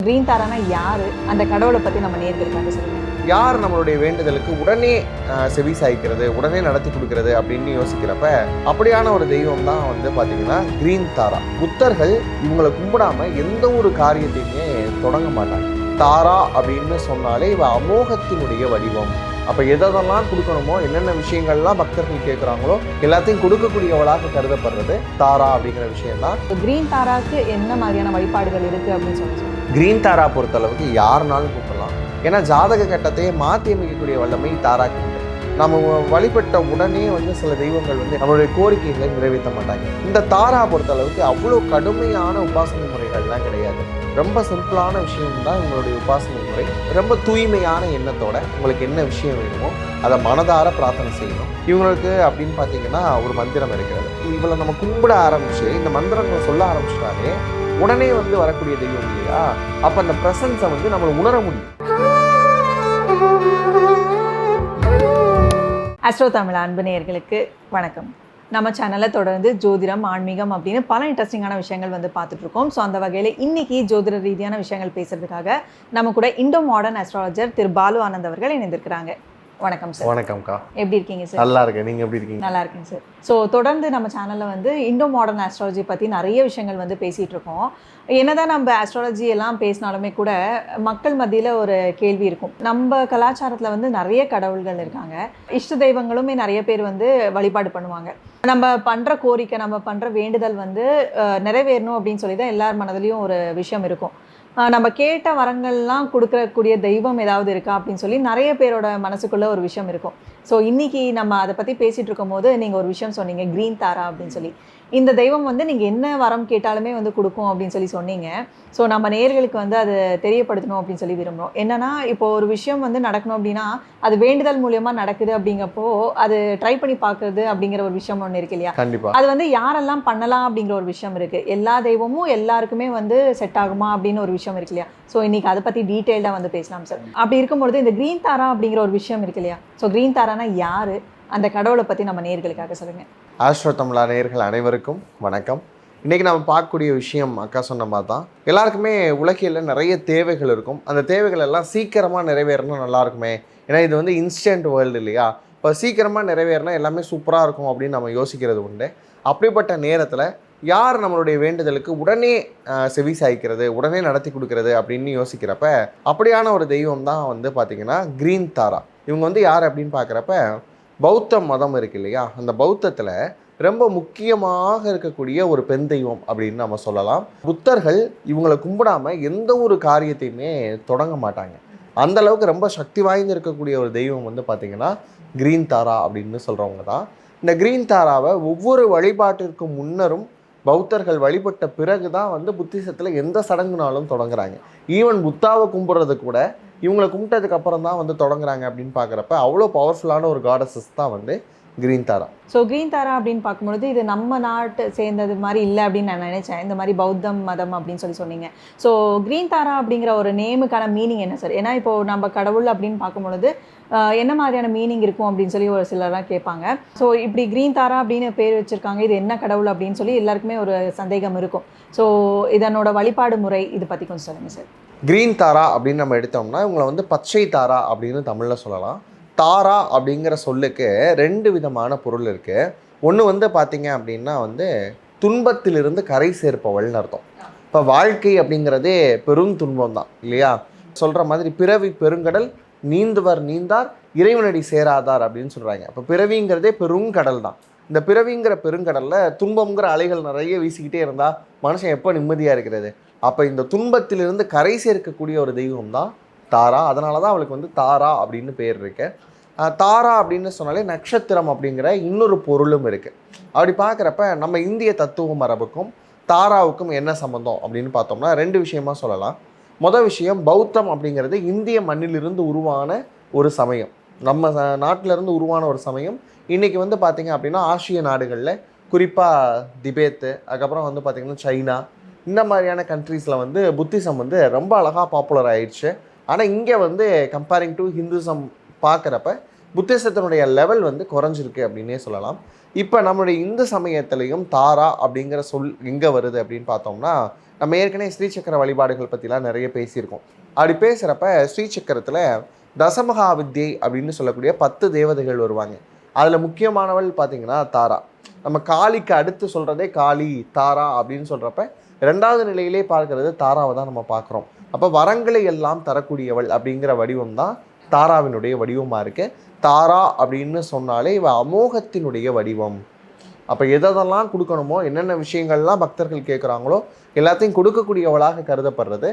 Green தாரானா யாரு? அந்த கடவுளை பத்தி நம்ம நேர்களுக்காக சொல்லுங்க. யார் நம்மளுடைய வேண்டுதலுக்கு உடனே செவி சாய்க்கிறது, உடனே நடத்தி கொடுக்கறது அப்படின்னு யோசிக்கிறப்ப அப்படியான ஒரு தெய்வம் தான் வந்து பார்த்தீங்கன்னா கிரீன் தாரா. புத்தர்கள் இவங்களை கும்பிடாம எந்த ஒரு காரியத்தையுமே தொடங்க மாட்டாங்க. தாரா அப்படின்னு சொன்னாலே இவ அமோகத்தினுடைய வடிவம். அப்போ எதெல்லாம் கொடுக்கணுமோ, என்னென்ன விஷயங்கள்லாம் பக்தர்கள் கேட்குறாங்களோ எல்லாத்தையும் கொடுக்கக்கூடியவளாக கருதப்படுறது தாரா அப்படிங்கிற விஷயம் தான். கிரீன் தாராக்கு என்ன மாதிரியான வழிபாடுகள் இருக்கு அப்படின்னு சொல்லுங்க. கிரீன் தாரா பொறுத்தளவுக்கு யாருனாலும் கூப்பிடலாம். ஏன்னா ஜாதக கட்டத்தையே மாற்றி அமைக்கக்கூடிய வல்லமை தாராக்கு உண்டு. நம்ம வழிபட்ட உடனே வந்து சில தெய்வங்கள் வந்து நம்மளுடைய கோரிக்கைகளை நிறைவேற்ற மாட்டாங்க. இந்த தாரா பொறுத்தளவுக்கு அவ்வளோ கடுமையான உபாசனை முறைகள்லாம் கிடையாது. ரொம்ப சிம்பிளான விஷயம் தான் உங்களுடைய உபாசனை முறை. ரொம்ப தூய்மையான எண்ணத்தோட உங்களுக்கு என்ன விஷயம் வேணுமோ அதை மனதார பிரார்த்தனை செய்யணும். இவங்களுக்கு அப்படின்னு பார்த்தீங்கன்னா ஒரு மந்திரம் இருக்கிறது. இவளை நம்ம கும்பிட ஆரம்பிச்சு இந்த மந்திரங்களை சொல்ல ஆரம்பிச்சிட்டாலே உடனே வந்து வரக்கூடிய தெய்வம் இல்லையா? அப்போ அந்த ப்ரெசன்ஸை வந்து நம்மளை உணர முடியும். அஸ்ட்ரோ தமிழ் அன்பு நேயர்களுக்கு வணக்கம். நம்ம சேனலில் தொடர்ந்து ஜோதிடம், ஆன்மீகம் அப்படின்னு பல இன்ட்ரெஸ்டிங்கான விஷயங்கள் வந்து பார்த்துட்ருக்கோம். ஸோ அந்த வகையில் இன்றைக்கி ஜோதிட ரீதியான விஷயங்கள் பேசுகிறதுக்காக நம்ம கூட இண்டோ மாடர்ன் அஸ்ட்ராலஜர் திரு பாலு ஆனந்த் அவர்கள் இணைந்திருக்கிறாங்க. வணக்கம் சார். வணக்கம்க்கா. எப்படி இருக்கீங்க சார்? நல்லா இருக்கேன். நீங்கள் எப்படி இருக்கீங்க? நல்லா இருக்கேங்க சார். ஸோ தொடர்ந்து நம்ம சேனலில் வந்து இண்டோ மாடர்ன் ஆஸ்ட்ராலஜி பற்றி நிறைய விஷயங்கள் வந்து பேசிகிட்டு இருக்கோம். என்னதான் நம்ம ஆஸ்ட்ராலஜி எல்லாம் பேசினாலுமே கூட மக்கள் மத்தியில் ஒரு கேள்வி இருக்கும். நம்ம கலாச்சாரத்தில் வந்து நிறைய கடவுள்கள் இருக்காங்க. இஷ்ட தெய்வங்களுமே நிறைய பேர் வந்து வழிபாடு பண்ணுவாங்க. நம்ம பண்ணுற கோரிக்கை, நம்ம பண்ணுற வேண்டுதல் வந்து நிறைவேறணும் அப்படின்னு சொல்லி தான் எல்லார் மனதிலையும் ஒரு விஷயம் இருக்கும். நம்ம கேட்ட வரங்கள்லாம் கொடுக்கக்கூடிய தெய்வம் ஏதாவது இருக்கா அப்படின்னு சொல்லி நிறைய பேரோட மனசுக்குள்ளே ஒரு விஷயம் இருக்கும். ஸோ இன்றைக்கி நம்ம அதை பற்றி பேசிகிட்டு இருக்கும் போது நீங்கள் ஒரு விஷயம் சொன்னீங்க, கிரீன் தாரா அப்படின்னு சொல்லி. இந்த தெய்வம் வந்து நீங்கள் என்ன வரம் கேட்டாலுமே வந்து கொடுக்கும் அப்படின்னு சொல்லி சொன்னீங்க. ஸோ நம்ம நேயர்களுக்கு வந்து அதை தெரியப்படுத்தணும் அப்படின்னு சொல்லி விரும்புகிறோம். என்னென்னா இப்போது ஒரு விஷயம் வந்து நடக்கணும் அப்படின்னா அது வேண்டுதல் மூலியமாக நடக்குது. அப்படிங்கப்போ அது ட்ரை பண்ணி பார்க்குறது அப்படிங்கிற ஒரு விஷயம் ஒன்று இருக்கு இல்லையா? கண்டிப்பாக. அது வந்து யாரெல்லாம் பண்ணலாம் அப்படிங்கிற ஒரு விஷயம் இருக்குது. எல்லா தெய்வமும் எல்லாருக்குமே வந்து செட் ஆகுமா அப்படின்னு ஒரு விஷயம் இருக்கு இல்லையா? ஸோ இன்றைக்கி அதை பற்றி டீட்டெயில்டாக வந்து பேசலாம் சார். அப்படி இருக்கும்பொழுது இந்த கிரீன் தாரா அப்படிங்கிற ஒரு விஷயம் இருக்கு இல்லையா? ஸோ கிரீன் தாரானா யார்? அந்த கடவுளை பற்றி நம்ம நேயர்களுக்காக சொல்லுங்கள். ஆஸ்ட்ரோ தமிழ் நேயர்கள் அனைவருக்கும் வணக்கம். இன்றைக்கி நம்ம பார்க்கக்கூடிய விஷயம் அக்கா சொன்ன மாதிரி தான். எல்லாருக்குமே உலகில் நிறைய தேவைகள் இருக்கும். அந்த தேவைகள் எல்லாம் சீக்கிரமாக நிறைவேறணும், நல்லா இருக்குமே. ஏன்னா இது வந்து இன்ஸ்டன்ட் வேர்ல்டு இல்லையா? இப்போ சீக்கிரமாக நிறைவேறினா எல்லாமே சூப்பராக இருக்கும் அப்படின்னு நம்ம யோசிக்கிறது உண்டு. அப்படிப்பட்ட நேரத்தில் யார் நம்மளுடைய வேண்டுதலுக்கு உடனே செவி சாய்க்கிறது, உடனே நடத்தி கொடுக்கறது அப்படின்னு யோசிக்கிறப்ப அப்படியான ஒரு தெய்வம் தான் வந்து பார்த்திங்கன்னா கிரீன் தாரா. இவங்க வந்து யார் அப்படின்னு பார்க்குறப்ப பௌத்த மதம் இருக்கு இல்லையா? அந்த பௌத்தத்தில் ரொம்ப முக்கியமாக இருக்கக்கூடிய ஒரு பெண் தெய்வம் அப்படின்னு நம்ம சொல்லலாம். புத்தர்கள் இவங்களை கும்பிடாமல் எந்த ஒரு காரியத்தையுமே தொடங்க மாட்டாங்க. அந்த அளவுக்கு ரொம்ப சக்தி வாய்ந்து இருக்கக்கூடிய ஒரு தெய்வம் வந்து பார்த்திங்கன்னா கிரீன் தாரா அப்படின்னு சொல்கிறவங்க தான். இந்த கிரீன் தாராவை ஒவ்வொரு வழிபாட்டிற்கும் முன்னரும் பௌத்தர்கள் வழிபட்ட பிறகு தான் வந்து புத்திசத்தில் எந்த சடங்குனாலும் தொடங்குறாங்க. ஈவன் புத்தாவை கும்பிட்றது கூட இவங்களை கும்பிட்டதுக்கு அப்புறம் தான் வந்து தொடங்குறாங்க அப்படின்னு பார்க்குறப்ப அவ்வளோ பவர்ஃபுல்லான ஒரு காடஸஸ் தான் வந்து கிரீன் தாரா. ஸோ கிரீன் தாரா அப்படின்னு பார்க்கும்பொழுது இது நம்ம நாட்டு சேர்ந்தது மாதிரி இல்லை அப்படின்னு நான் நினச்சேன். இந்த மாதிரி பௌத்தம் மதம் அப்படின்னு சொல்லி சொன்னீங்க. ஸோ கிரீன் தாரா அப்படிங்கிற ஒரு நேமுக்கான மீனிங் என்ன சார்? ஏன்னா இப்போது நம்ம கடவுள் அப்படின்னு பார்க்கும்பொழுது என்ன மாதிரியான மீனிங் இருக்கும் அப்படின்னு சொல்லி ஒரு சிலர்லாம் கேட்பாங்க. ஸோ இப்படி கிரீன் தாரா அப்படின்னு பேர் வச்சுருக்காங்க, இது என்ன கடவுள் அப்படின்னு சொல்லி எல்லாருக்குமே ஒரு சந்தேகம் இருக்கும். ஸோ இதனோட வழிபாடு முறை இது பற்றி கொஞ்சம் சொல்லுங்கள் சார். கிரீன் தாரா அப்படின்னு நம்ம எடுத்தோம்னா இவங்களை வந்து பச்சை தாரா அப்படின்னு தமிழில் சொல்லலாம். தாரா அப்படிங்கிற சொல்லுக்கு ரெண்டு விதமான பொருள் இருக்குது. ஒன்று வந்து பார்த்திங்க அப்படின்னா வந்து துன்பத்திலிருந்து கரை சேர்ப்பவள்னு அர்த்தம். இப்போ வாழ்க்கை அப்படிங்கிறதே பெரும் துன்பம் தான் இல்லையா? சொல்கிற மாதிரி பிறவி பெருங்கடல் நீந்துவர் நீந்தார் இறைவனடி சேராதார் அப்படின்னு சொல்கிறாங்க. அப்போ பிறவிங்கிறதே பெருங்கடல் தான். இந்த பிறவிங்கிற பெருங்கடலில் துன்பங்கிற அலைகள் நிறைய வீசிக்கிட்டே இருந்தால் மனுஷன் எப்போ நிம்மதியாக இருக்கிறது? அப்போ இந்த துன்பத்திலிருந்து கரை சேர்க்கக்கூடிய ஒரு தெய்வம் தான் தாரா. அதனால தான் அவளுக்கு வந்து தாரா அப்படின்னு பேர் இருக்கு. தாரா அப்படின்னு சொன்னாலே நட்சத்திரம் அப்படிங்கிற இன்னொரு பொருளும் இருக்குது. அப்படி பார்க்குறப்ப நம்ம இந்திய தத்துவ மரபுக்கும் தாராவுக்கும் என்ன சம்மந்தம் அப்படின்னு பார்த்தோம்னா ரெண்டு விஷயமா சொல்லலாம். மொதல் விஷயம், பௌத்தம் அப்படிங்கிறது இந்திய மண்ணிலிருந்து உருவான ஒரு சமயம். நம்ம நாட்டிலேருந்து உருவான ஒரு சமயம். இன்றைக்கி வந்து பார்த்திங்க அப்படின்னா ஆசிய நாடுகளில் குறிப்பாக திபேத்து, அதுக்கப்புறம் வந்து பார்த்திங்கன்னா சைனா, இந்த மாதிரியான கண்ட்ரீஸில் வந்து புத்திசம் வந்து ரொம்ப அழகாக பாப்புலர் ஆயிடுச்சு. ஆனால் இங்கே வந்து கம்பேரிங் டு ஹிந்துசம் பார்க்குறப்ப புத்திசத்தினுடைய லெவல் வந்து குறைஞ்சிருக்கு அப்படின்னே சொல்லலாம். இப்போ நம்மளுடைய இந்து சமயத்திலையும் தாரா அப்படிங்கிற சொல் எங்கே வருது அப்படின்னு பார்த்தோம்னா, நம்ம ஏற்கனவே ஸ்ரீசக்கர வழிபாடுகள் பற்றிலாம் நிறைய பேசியிருக்கோம். அப்படி பேசுகிறப்ப ஸ்ரீசக்கரத்தில் தசமகா வித்யை அப்படின்னு சொல்லக்கூடிய 10 தேவதைகள் வருவாங்க. அதில் முக்கியமானவள் பார்த்தீங்கன்னா தாரா. நம்ம காளிக்கு அடுத்து சொல்கிறதே காளி தாரா அப்படின்னு சொல்கிறப்ப 2வது நிலையிலே பார்க்கறது தாராவை தான் நம்ம பார்க்குறோம். அப்போ வரங்களை எல்லாம் தரக்கூடியவள் அப்படிங்கிற வடிவம் தான் தாராவினுடைய வடிவமாக இருக்குது. தாரா அப்படின்னு சொன்னாலே இவ அமோகத்தினுடைய வடிவம். அப்போ எதெல்லாம் கொடுக்கணுமோ, என்னென்ன விஷயங்கள்லாம் பக்தர்கள் கேட்குறாங்களோ எல்லாத்தையும் கொடுக்கக்கூடியவளாக கருதப்படுறது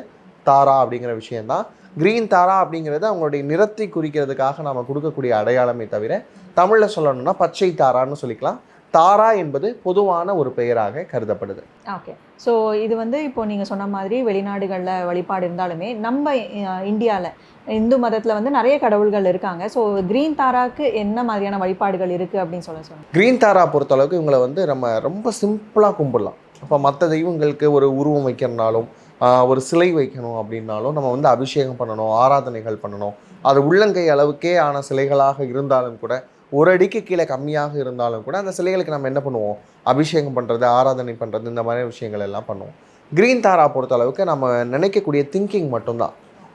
தாரா அப்படிங்கிற விஷயந்தான். கிரீன் தாரா அப்படிங்கிறது அவங்களுடைய நிறத்தை குறிக்கிறதுக்காக நாம் கொடுக்கக்கூடிய அடையாளமே தவிர, தமிழில் சொல்லணும்னா பச்சை தாரான்னு சொல்லிக்கலாம். தாரா என்பது பொதுவான ஒரு பெயராக கருதப்படுது. ஓகே. ஸோ இது வந்து இப்போ நீங்கள் சொன்ன மாதிரி வெளிநாடுகளில் வழிபாடு இருந்தாலுமே நம்ம இந்தியாவில் இந்து மதத்தில் வந்து நிறைய கடவுள்கள் இருக்காங்க. ஸோ கிரீன் தாராக்கு என்ன மாதிரியான வழிபாடுகள் இருக்குது அப்படின்னு சொல்லுங்கள். கிரீன் தாரா பொறுத்தளவுக்கு இவங்களை வந்து நம்ம ரொம்ப சிம்பிளாக கும்பிடலாம். அப்போ மற்ற தெய்வங்களுக்கு ஒரு உருவம் வைக்கிறனாலும் ஒரு சிலை வைக்கணும் அப்படின்னாலும் நம்ம வந்து அபிஷேகம் பண்ணணும், ஆராதனைகள் பண்ணணும். அது உள்ளங்கை அளவுக்கே ஆன சிலைகளாக இருந்தாலும் கூட, ஒரு அடிக்கு கீழே கம்மியாக இருந்தாலும் கூட அந்த சிலைகளுக்கு நம்ம என்ன பண்ணுவோம், அபிஷேகம் பண்ணுறது, ஆராதனை பண்ணுறது, இந்த மாதிரி விஷயங்கள் எல்லாம் பண்ணுவோம். கிரீன் தாரா பொறுத்த அளவுக்கு நம்ம நினைக்கக்கூடிய திங்கிங் மட்டும்தான்.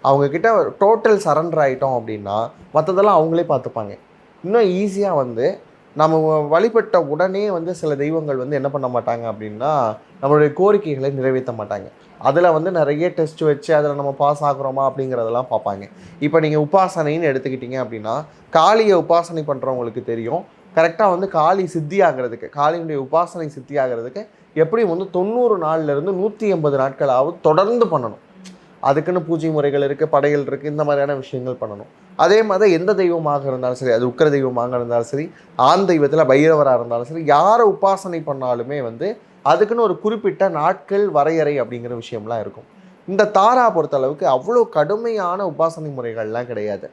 அவங்கக்கிட்ட டோட்டல் சரண்டர் ஆகிட்டோம் அப்படின்னா மற்றதெல்லாம் அவங்களே பார்த்துப்பாங்க. இன்னும் ஈஸியாக வந்து நம்ம வழிபட்ட உடனே வந்து சில தெய்வங்கள் வந்து என்ன பண்ண மாட்டாங்க அப்படின்னா நம்மளுடைய கோரிக்கைகளை நிறைவேற்ற மாட்டாங்க. அதில் வந்து நிறைய டெஸ்ட் வச்சு அதில் நம்ம பாஸ் ஆகுறோமா அப்படிங்கிறதெல்லாம் பார்ப்பாங்க. இப்போ நீங்கள் உபாசனைன்னு எடுத்துக்கிட்டிங்க அப்படின்னா, காளியை உபாசனை பண்ணுறவங்களுக்கு தெரியும், கரெக்டாக வந்து காளி சித்தி ஆகிறதுக்கு, காளியினுடைய உபாசனை சித்தி ஆகிறதுக்கு எப்படியும் வந்து 90 நாள்லேருந்து 180 நாட்களாவது தொடர்ந்து பண்ணணும். அதுக்குன்னு பூஜை முறைகள் இருக்குது, படைகள் இருக்குது, இந்த மாதிரியான விஷயங்கள் பண்ணணும். அதே மாதிரி எந்த தெய்வமாக இருந்தாலும் சரி, அது உக்கிர தெய்வமாக இருந்தாலும் சரி, ஆண் தெய்வத்தில் பைரவராக இருந்தாலும் சரி, யாரை உபாசனை பண்ணாலுமே வந்து அதுக்குன்னு ஒரு குறிப்பிட்ட நாட்கள் வரையறை அப்படிங்கிற விஷயம்லாம் இருக்கும். இந்த தாரா பொறுத்தளவுக்கு அவ்வளோ கடுமையான உபாசனை முறைகள்லாம் கிடையாது.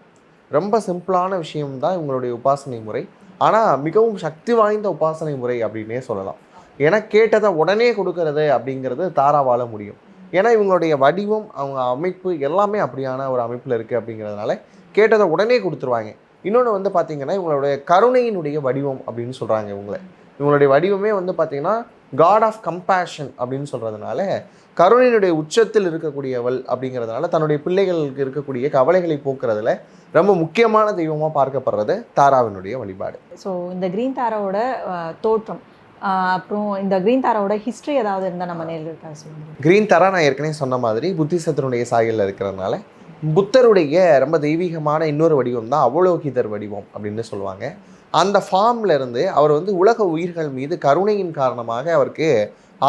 ரொம்ப சிம்பிளான விஷயம்தான் இவங்களுடைய உபாசனை முறை. ஆனால் மிகவும் சக்தி வாய்ந்த உபாசனை முறை அப்படின்னே சொல்லலாம். ஏன்னா கேட்டதை உடனே கொடுக்கறது அப்படிங்கிறது தாராவால் முடியும். ஏன்னா இவங்களுடைய வடிவம், அவங்க அமைப்பு எல்லாமே அப்படியான ஒரு அமைப்பில் இருக்குது அப்படிங்கிறதுனால கேட்டதை உடனே கொடுத்துருவாங்க. இன்னொன்று வந்து பார்த்திங்கன்னா இவங்களுடைய கருணையினுடைய வடிவம் அப்படின்னு சொல்கிறாங்க. இவங்களுடைய வடிவமே வந்து பார்த்திங்கன்னா காட் ஆஃப் கம்பேஷன் அப்படின்னு சொல்கிறதுனால, கருணையினுடைய உச்சத்தில் இருக்கக்கூடியவள் அப்படிங்கிறதுனால தன்னுடைய பிள்ளைகளுக்கு இருக்கக்கூடிய கவலைகளை போக்குறதுல ரொம்ப முக்கியமான தெய்வமாக பார்க்கப்படுறது தாராவினுடைய வழிபாடு. ஸோ இந்த கிரீன் தாராவோட தோற்றம், அப்புறம் இந்த கிரீன் தாராவோட ஹிஸ்ட்ரி ஏதாவது இருந்தால் நம்ம நேரில் சொல்லுங்கள். கிரீன் தாரா நான் ஏற்கனவே சொன்ன மாதிரி புத்திசத்தினுடைய சாயலில் இருக்கிறதுனால புத்தருடைய ரொம்ப தெய்வீகமான இன்னொரு வடிவம் தான் அவலோகிதர் வடிவம் அப்படின்னு சொல்லுவாங்க. அந்த ஃபார்மில் இருந்து அவர் வந்து உலக உயிர்கள் மீது கருணையின் காரணமாக அவருக்கு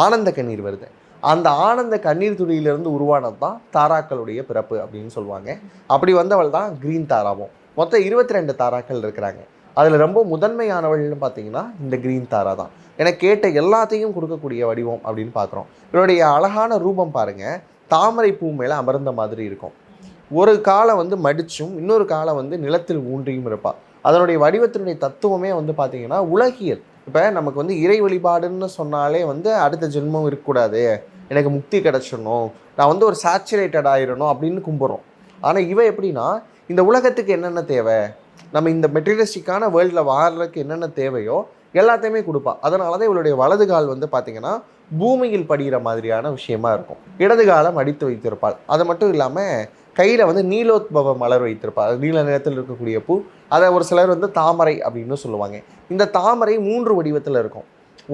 ஆனந்த கண்ணீர் வருது. அந்த ஆனந்த கண்ணீர் துளியிலிருந்து உருவானது தான் தாராக்களுடைய பிறப்பு அப்படின்னு சொல்லுவாங்க. அப்படி வந்தவள் தான் கிரீன் தாராவும். மொத்தம் 22 தாராக்கள் இருக்கிறாங்க. அதில் ரொம்ப முதன்மையானவள்னு பார்த்தீங்கன்னா இந்த கிரீன் தாரா தான். ஏன்னா கேட்ட எல்லாத்தையும் கொடுக்கக்கூடிய வடிவம் அப்படின்னு பார்க்குறோம். இவருடைய அழகான ரூபம் பாருங்கள், தாமரை பூ மேலே அமர்ந்த மாதிரி இருக்கும். ஒரு காலை வந்து மடிச்சும் இன்னொரு காலை வந்து நிலத்தில் ஊன்றியும் இருப்பாள். அதனுடைய வடிவத்தினுடைய தத்துவமே வந்து பார்த்திங்கன்னா உலகியல். இப்போ நமக்கு வந்து இறை வழிபாடுன்னு சொன்னாலே வந்து அடுத்த ஜென்மம் இருக்கக்கூடாது, எனக்கு முக்தி கிடச்சிடணும், நான் வந்து ஒரு சேச்சுரேட்டட் ஆகிடணும் அப்படின்னு கும்பிட்றோம். ஆனால் இவ எப்படின்னா இந்த உலகத்துக்கு என்னென்ன தேவை, நம்ம இந்த மெட்டீரியலிஸ்டிக்கான வேர்ல்டில் வாழ்றதுக்கு என்னென்ன தேவையோ எல்லாத்தையுமே கொடுப்பா. அதனால தான் இவளுடைய வலது கால் வந்து பார்த்திங்கன்னா பூமியில் படிகிற மாதிரியான விஷயமா இருக்கும். இடது காலம் அடித்து வைத்திருப்பாள். அது மட்டும் இல்லாமல் கையில் வந்து நீலோத்பவ மலர் வைத்திருப்பாள். நீல நிறத்தில் இருக்கக்கூடிய பூ. அதை ஒரு சிலர் வந்து தாமரை அப்படின்னு சொல்லுவாங்க. இந்த தாமரை 3 வடிவத்தில் இருக்கும்.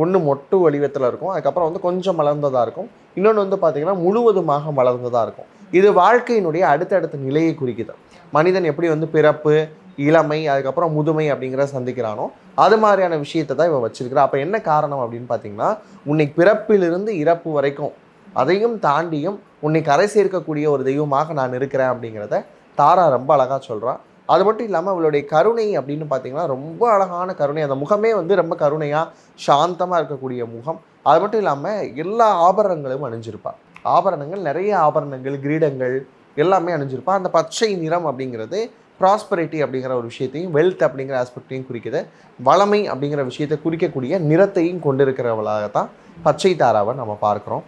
ஒன்று மொட்டு வடிவத்தில் இருக்கும், அதுக்கப்புறம் வந்து கொஞ்சம் மலர்ந்ததாக இருக்கும், இன்னொன்று வந்து பார்த்திங்கன்னா முழுவதுமாக மலர்ந்ததாக இருக்கும். இது வாழ்க்கையினுடைய அடுத்தடுத்த நிலையை குறிக்குது. மனிதன் எப்படி வந்து பிறப்பு, இளமை, அதுக்கப்புறம் முதுமை அப்படிங்கிறத சந்திக்கிறானோ அது மாதிரியான விஷயத்தை தான் இவன் வச்சிருக்கிறா. அப்போ என்ன காரணம் அப்படின்னு பார்த்தீங்கன்னா, உன்னை பிறப்பிலிருந்து இறப்பு வரைக்கும் அதையும் தாண்டியும் உன்னை கரை சேர்க்கக்கூடிய ஒரு தெய்வமாக நான் இருக்கிறேன் அப்படிங்கிறத தாரா ரொம்ப அழகாக சொல்கிறான். அது மட்டும் இல்லாமல் அவளுடைய கருணை அப்படின்னு பார்த்தீங்கன்னா ரொம்ப அழகான கருணை. அந்த முகமே வந்து ரொம்ப கருணையாக சாந்தமாக இருக்கக்கூடிய முகம். அது மட்டும் இல்லாமல் எல்லா ஆபரணங்களும் அணிஞ்சிருப்பாள். ஆபரணங்கள் நிறைய ஆபரணங்கள், கிரீடங்கள் எல்லாமே அணிஞ்சிருப்பாள். அந்த பச்சை நிறம் அப்படிங்கிறது ப்ராஸ்பரிட்டி அப்படிங்கிற ஒரு விஷயத்தையும், வெல்த் அப்படிங்கிற ஆஸ்பெக்டையும் குறிக்குது. வளமை அப்படிங்கிற விஷயத்தை குறிக்கக்கூடிய நிறத்தையும் கொண்டிருக்கிறவளாகத்தான் பச்சை தாராவை நம்ம பார்க்குறோம்.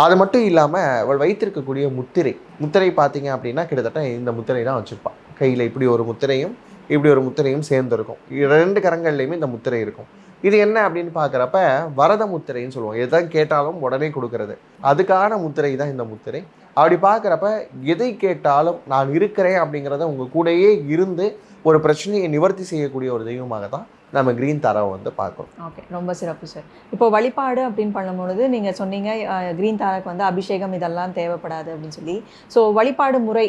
அது மட்டும் இல்லாமல் அவள் வைத்திருக்கக்கூடிய முத்திரை பார்த்தீங்க அப்படின்னா கிட்டத்தட்ட இந்த முத்திரை தான் வச்சுருப்பாள். கையில் இப்படி ஒரு முத்திரையும் இப்படி ஒரு முத்திரையும் சேர்ந்துருக்கும். 2 கரங்கள்லேயுமே இந்த முத்திரை இருக்கும். இது என்ன அப்படின்னு பார்க்குறப்ப வரத முத்திரைன்னு சொல்லுவோம். எதை கேட்டாலும் உடனே கொடுக்கறது, அதுக்கான முத்திரை தான் இந்த முத்திரை. அப்படி பார்க்குறப்ப எதை கேட்டாலும் நான் இருக்கிறேன் அப்படிங்கிறத உங்கள் கூடயே இருந்து ஒரு பிரச்சனையை நிவர்த்தி செய்யக்கூடிய ஒரு தெய்வமாக தான் நம்ம கிரீன் தாராவை வந்து பார்க்குறோம். ஓகே, ரொம்ப சிறப்பு சார். இப்போ வழிபாடு அப்படின்னு பண்ணும்பொழுது நீங்கள் சொன்னீங்க கிரீன் தாராக்கு வந்து அபிஷேகம் இதெல்லாம் தேவைப்படாது அப்படின்னு சொல்லி. ஸோ வழிபாடு முறை